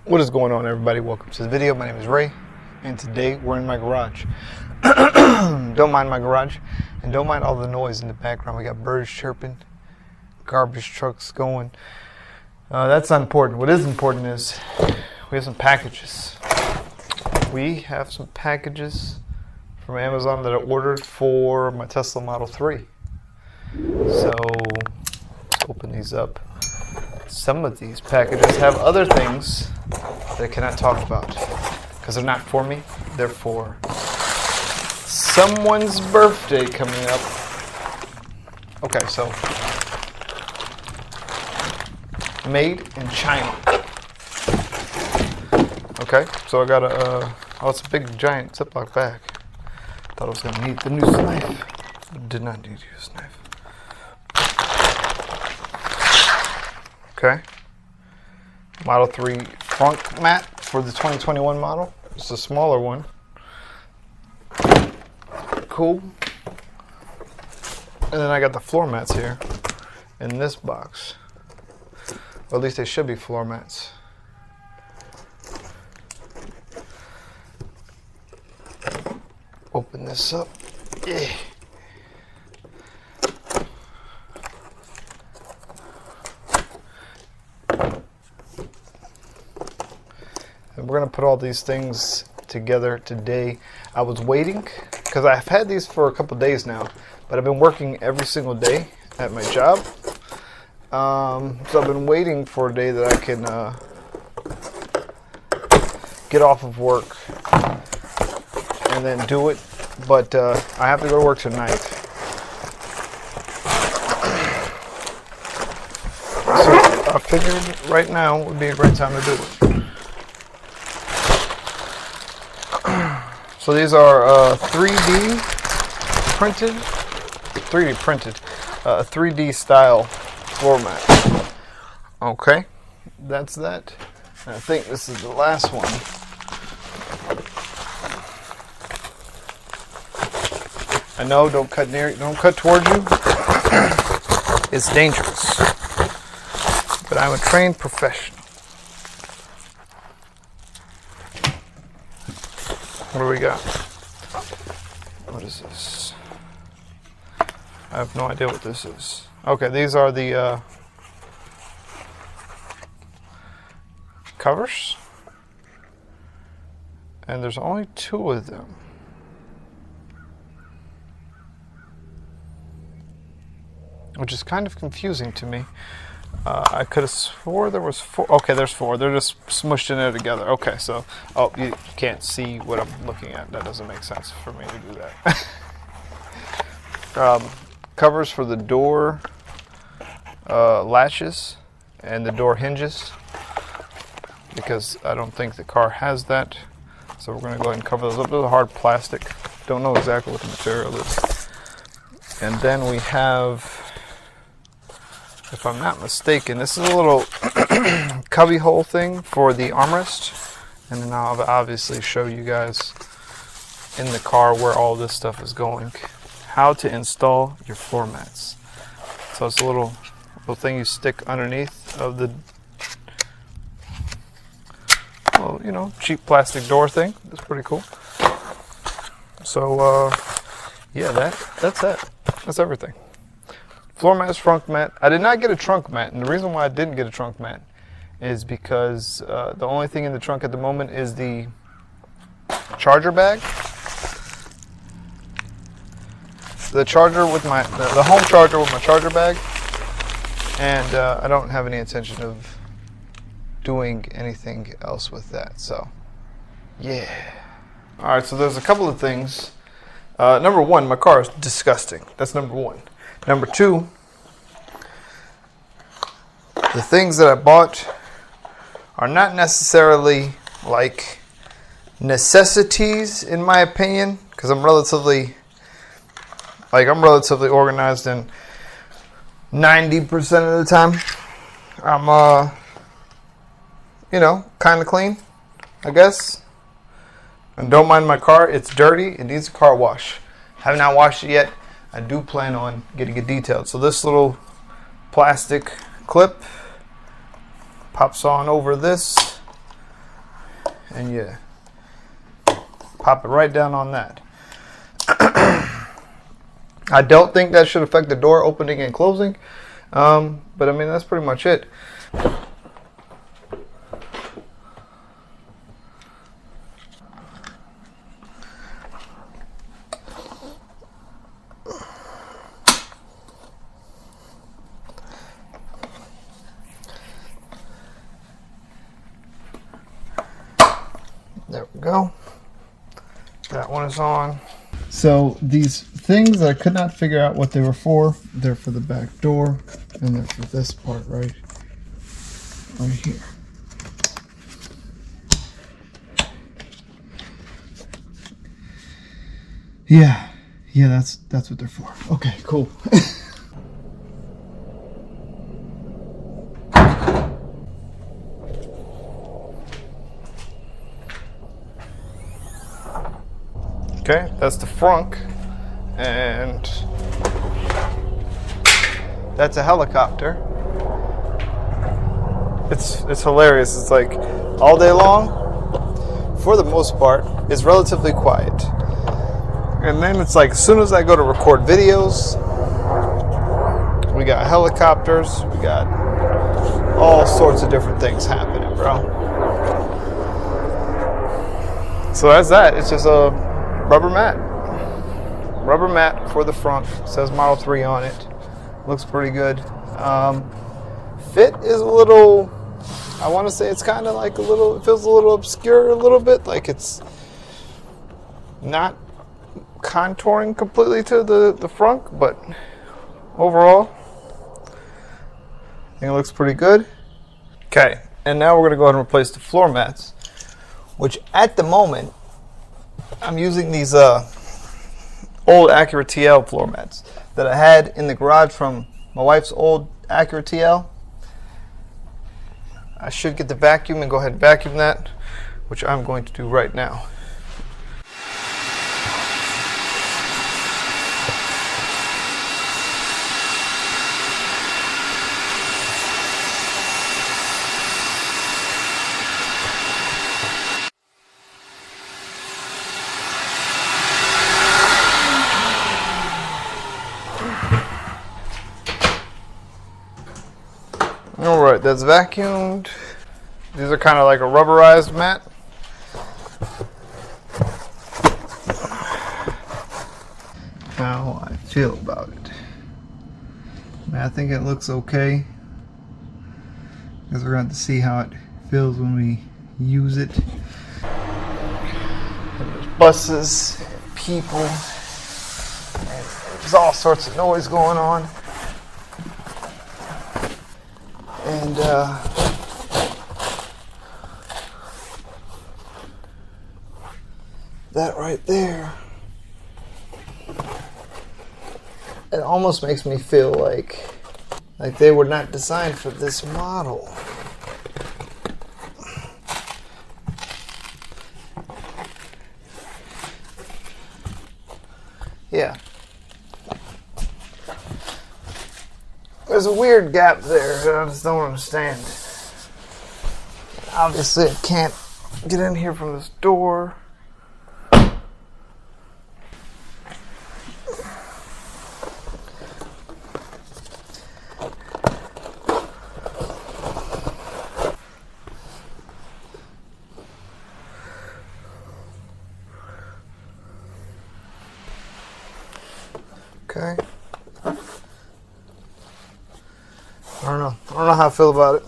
What is going on, everybody? Welcome to the video. My name is Ray, and today we're in my garage. Don't mind my garage, and don't mind all the noise in the background. We got birds chirping, garbage trucks going. That's not important. What is important is we have some packages. We have some packages from Amazon that I ordered for my Tesla Model 3. So let's open these up. Some of these packages have other things that I cannot talk about because they're not for me. They're for someone's birthday coming up. Okay, so made in China. Okay, so I got a oh, it's a big giant Ziploc bag. Thought I was gonna need the new knife. Did not need to use a knife. Okay. Model 3 Frunk mat for the 2021 model. It's a smaller one. Cool. And then I got the floor mats here in this box. Or at least they should be floor mats. Open this up. Yeah. And we're going to put all these things together today. I was waiting because I've had these for a couple days now, but I've been working every single day at my job. So I've been waiting for a day that I can get off of work and then do it. But I have to go to work tonight. So I figured right now would be a great time to do it. So these are 3D style floor mat. Okay, that's that. And I think this is the last one. I know, don't cut towards you. It's dangerous. But I'm a trained professional. What do we got? What is this? I have no idea what this is. Okay, these are the covers. And there's only 2 of them. Which is kind of confusing to me. I could have swore there was 4. Okay, there's 4. They're just smushed in there together. Okay, so you can't see what I'm looking at. That doesn't make sense for me to do that. Covers for the door latches and the door hinges, because I don't think the car has that. So we're going to go ahead and cover those up. Those are hard plastic. Don't know exactly what the material is. And then we have, if I'm not mistaken, this is a little cubby hole thing for the armrest. And then I'll obviously show you guys in the car where all this stuff is going. How to install your floor mats. So it's a little thing you stick underneath of the, well, you know, cheap plastic door thing. That's pretty cool. So yeah, that's it. That's everything. Floor mat is Frunk mat. I did not get a trunk mat, and the reason why I didn't get a trunk mat is because the only thing in the trunk at the moment is the charger bag. The charger with the home charger with my charger bag, and I don't have any intention of doing anything else with that. So, yeah. All right. So there's a couple of things. Number 1, my car is disgusting. That's number 1. Number 2, the things that I bought are not necessarily like necessities in my opinion, because I'm relatively organized, and 90% of the time I'm you know, kind of clean, I guess. And don't mind my car. It's dirty. It needs a car wash. Have not washed it yet. I do plan on getting it detailed. So this little plastic clip pops on over this, and you pop it right down on that. I don't think that should affect the door opening and closing, but I mean, that's pretty much it. There we go. That one is on. So these things that I could not figure out what they were for, they're for the back door, and they're for this part right here. Yeah, that's what they're for. Okay, cool. Okay, that's the Frunk, and that's a helicopter. It's hilarious. It's like all day long, for the most part, it's relatively quiet. And then it's like as soon as I go to record videos, we got helicopters, we got all sorts of different things happening, bro. So that's that. It's just a rubber mat for the front. It says Model 3 on it. Looks pretty good. Fit is a little, I want to say it's kind of like a little, it feels a little obscure a little bit, like it's not contouring completely to the front, but overall I think it looks pretty good. Okay, and now we're going to go ahead and replace the floor mats, which at the moment I'm using these old Acura TL floor mats that I had in the garage from my wife's old Acura TL. I should get the vacuum and go ahead and vacuum that, which I'm going to do right now. Alright, that's vacuumed. These are kind of like a rubberized mat. How I feel about it. I think it looks okay. Because we're going to see how it feels when we use it. And there's buses, and people, and there's all sorts of noise going on. And that right there, it almost makes me feel like they were not designed for this model. Yeah. There's a weird gap there that I just don't understand. Obviously, I can't get in here from this door. Okay. I don't know how I feel about it.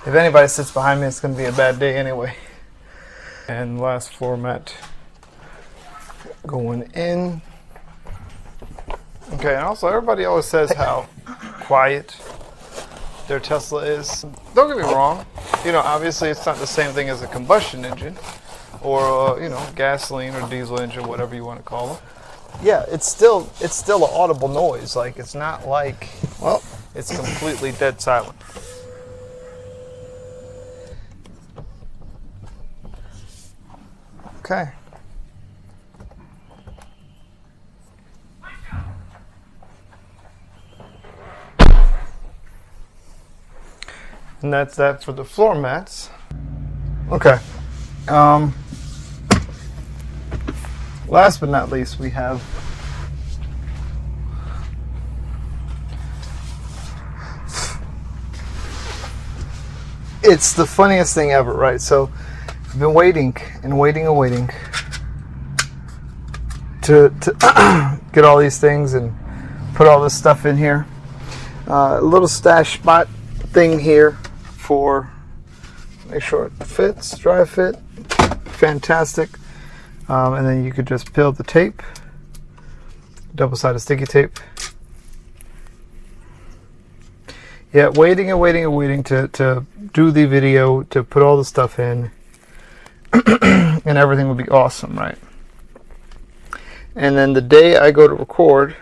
If anybody sits behind me, it's going to be a bad day anyway. And last floor mat going in. Okay, and also everybody always says how quiet their Tesla is. Don't get me wrong. You know, obviously it's not the same thing as a combustion engine. Or you know, gasoline or diesel engine, whatever you want to call them. Yeah, it's still an audible noise. Like it's not like, well, it's completely dead silent. Okay. And that's that for the floor mats. Okay. Last but not least, we have it's the funniest thing ever, right? So I've been waiting and waiting and waiting to get all these things and put all this stuff in here. A little stash spot thing here for make sure it fits, dry fit, fantastic. And then you could just peel the tape, double-sided sticky tape. Yeah, waiting and waiting and waiting to do the video, to put all the stuff in, and everything would be awesome, right? And then the day I go to record,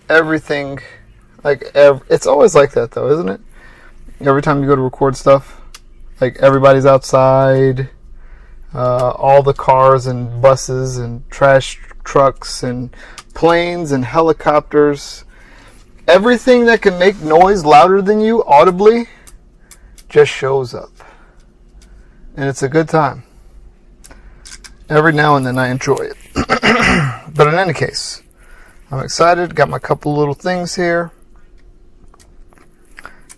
everything, like, it's always like that though, isn't it? Every time you go to record stuff, like everybody's outside, all the cars and buses and trash trucks and planes and helicopters, everything that can make noise louder than you audibly just shows up. And it's a good time. Every now and then I enjoy it. But in any case, I'm excited. Got my couple little things here.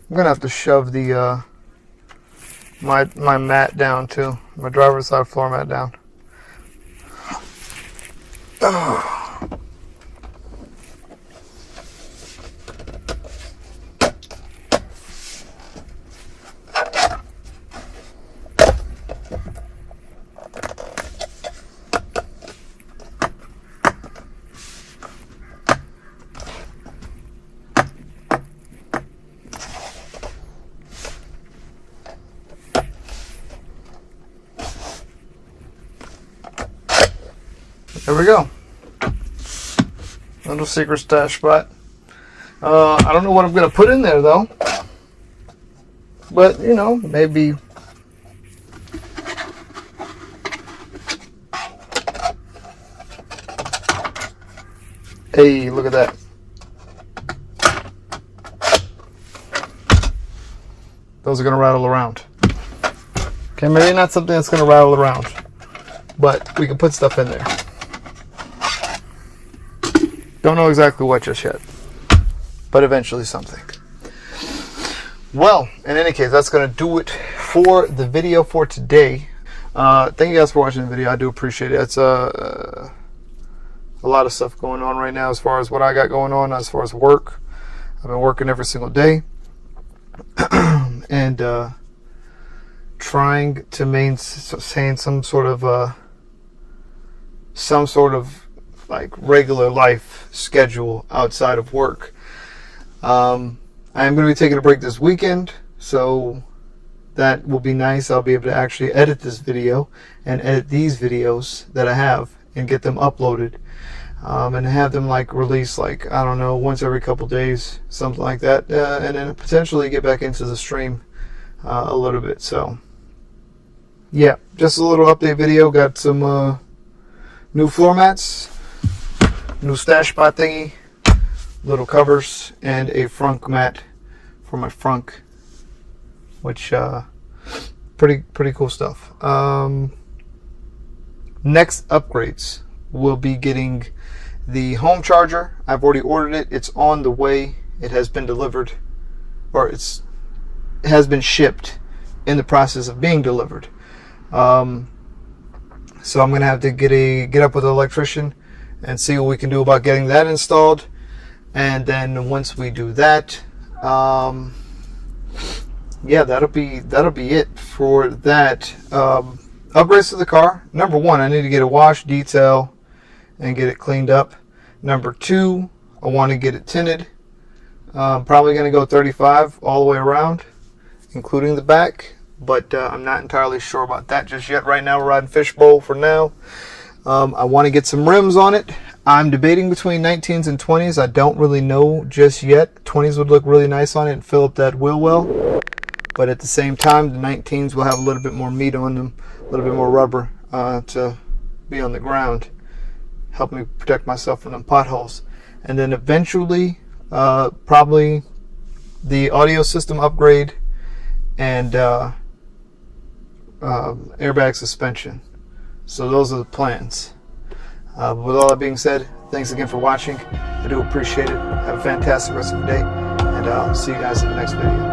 I'm gonna have to shove the my mat down too. My driver's side floor mat down. Oh. There we go. Little secret stash spot. I don't know what I'm going to put in there though. But, you know, maybe hey, look at that. Those are going to rattle around. Okay, maybe not something that's going to rattle around, but we can put stuff in there. Don't know exactly what just yet, but eventually something. Well, in any case, that's going to do it for the video for today. Thank you guys for watching the video. I do appreciate it. It's a lot of stuff going on right now as far as what I got going on, as far as work. I've been working every single day and trying to maintain some sort of like regular life schedule outside of work. I am going to be taking a break this weekend, so that will be nice. I'll be able to actually edit this video and edit these videos that I have and get them uploaded, and have them like released, like, I don't know, once every couple days, something like that, and then potentially get back into the stream a little bit. So yeah, just a little update video. Got some new floor mats, new stash spot thingy, little covers, and a Frunk mat for my Frunk, which pretty cool stuff. Next upgrades will be getting the home charger. I've already ordered it. It's on the way. It has been delivered, or it has been shipped, in the process of being delivered. So I'm gonna have to get up with an electrician and see what we can do about getting that installed. And then once we do that, yeah, that'll be it for that. Upgrades to the car. Number one, I need to get a wash, detail, and get it cleaned up. Number two, I want to get it tinted. Probably going to go 35 all the way around, including the back, but I'm not entirely sure about that just yet. Right now we're riding fishbowl for now. I want to get some rims on it. I'm debating between 19s and 20s. I don't really know just yet. 20s would look really nice on it and fill up that wheel well. But at the same time, the 19s will have a little bit more meat on them, a little bit more rubber to be on the ground, help me protect myself from them potholes. And then eventually, probably the audio system upgrade, and airbag suspension. So those are the plans. With all that being said, thanks again for watching. I do appreciate it. Have a fantastic rest of your day, and I'll see you guys in the next video.